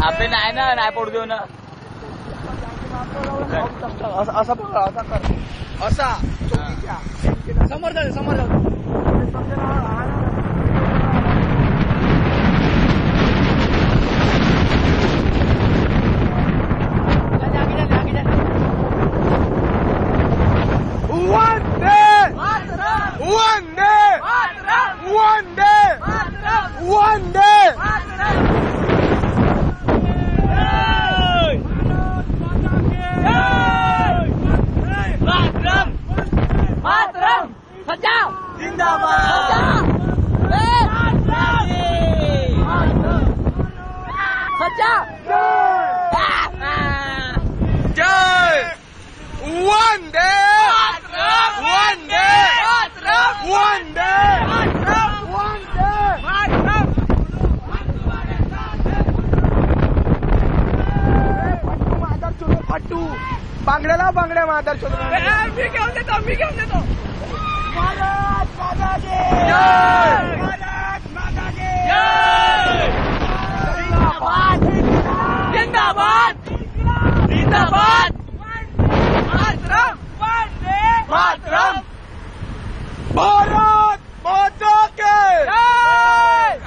आपले नाही ना, नाही पडू देऊ ना. असा पकड, असा कर, असा समोर जाऊ, समोर जाऊ. One day! मातरम! बचाओ! जिंदाबाद! बचाओ! Jai! One day! One day! One day! पट्टू बांगड्याला बांगड्या मादर शोध मी घेऊन देतो भारत माता की जय! भारत माता की जय! जिंदाबाद जिंदाबाद मातरम मातरम भारत माता की जय!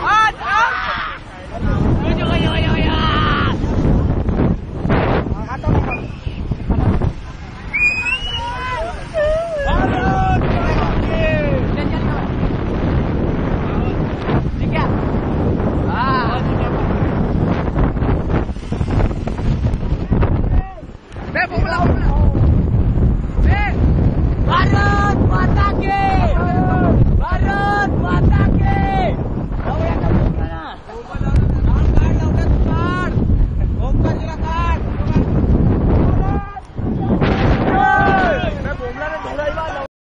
मातरम मैं